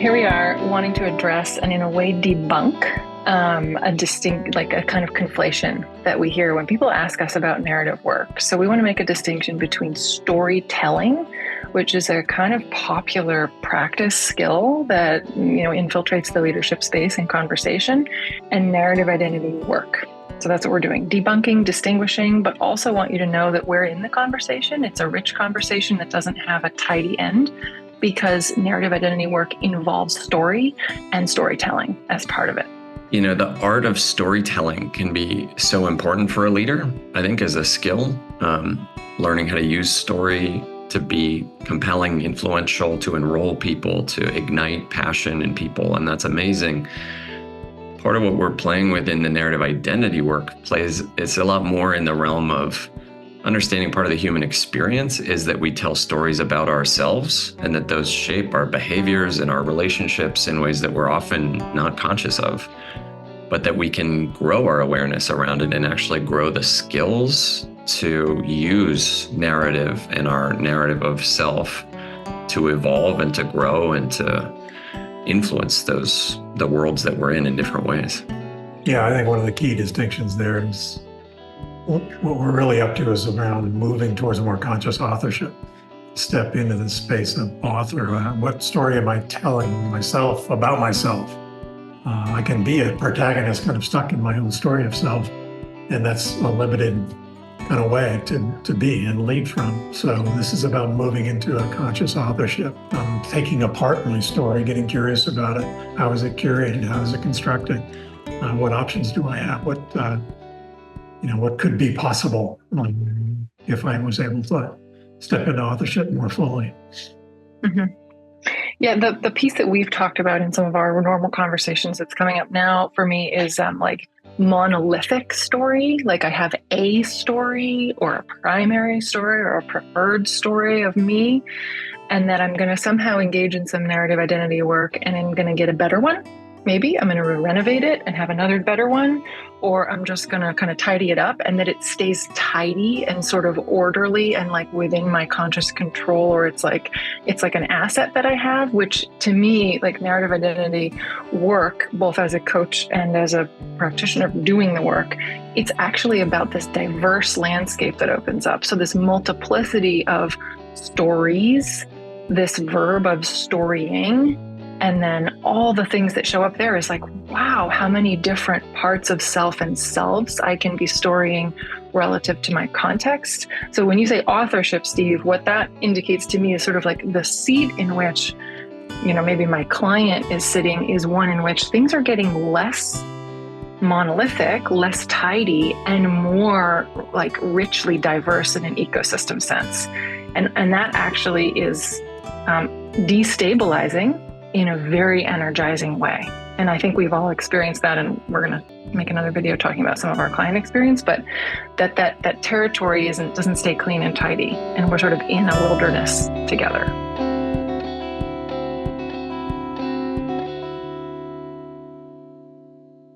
Here we are wanting to address and in a way debunk a distinct, like a kind of conflation that we hear when people ask us about narrative work. So we want to make a distinction between storytelling, which is a kind of popular practice skill that, infiltrates the leadership space and conversation, and narrative identity work. So that's what we're doing, debunking, distinguishing, but also want you to know that we're in the conversation. It's a rich conversation that doesn't have a tidy end, because narrative identity work involves story and storytelling as part of it. The art of storytelling can be so important for a leader, I think, as a skill. Learning how to use story to be compelling, influential, to enroll people, to ignite passion in people. And that's amazing. Part of what we're playing with in the narrative identity work it's a lot more in the realm of understanding part of the human experience is that we tell stories about ourselves and that those shape our behaviors and our relationships in ways that we're often not conscious of, but that we can grow our awareness around it and actually grow the skills to use narrative and our narrative of self to evolve and to grow and to influence the worlds that we're in different ways. Yeah, I think one of the key distinctions there is what we're really up to is around moving towards a more conscious authorship. Step into the space of author. What story am I telling myself about myself? I can be a protagonist kind of stuck in my own story of self, and that's a limited kind of way to be and lead from. So this is about moving into a conscious authorship, taking apart my story, getting curious about it. How is it curated? How is it constructed? What options do I have? What could be possible if I was able to step into authorship more fully. Mm-hmm. Yeah, the piece that we've talked about in some of our normal conversations that's coming up now for me is like monolithic story. Like I have a story or a primary story or a preferred story of me, and that I'm going to somehow engage in some narrative identity work and I'm going to get a better one. Maybe I'm going to renovate it and have another better one, or I'm just going to kind of tidy it up, and that it stays tidy and sort of orderly and like within my conscious control, or it's like an asset that I have, which to me, like narrative identity work, both as a coach and as a practitioner doing the work, it's actually about this diverse landscape that opens up. So this multiplicity of stories, this verb of storying, and then all the things that show up there is like, wow, how many different parts of self and selves I can be storying relative to my context. So when you say authorship, Steve, what that indicates to me is sort of like the seat in which, maybe my client is sitting is one in which things are getting less monolithic, less tidy, and more like richly diverse in an ecosystem sense. And that actually is destabilizing in a very energizing way. And I think we've all experienced that, and we're going to make another video talking about some of our client experience, but that territory doesn't stay clean and tidy, and we're sort of in a wilderness together.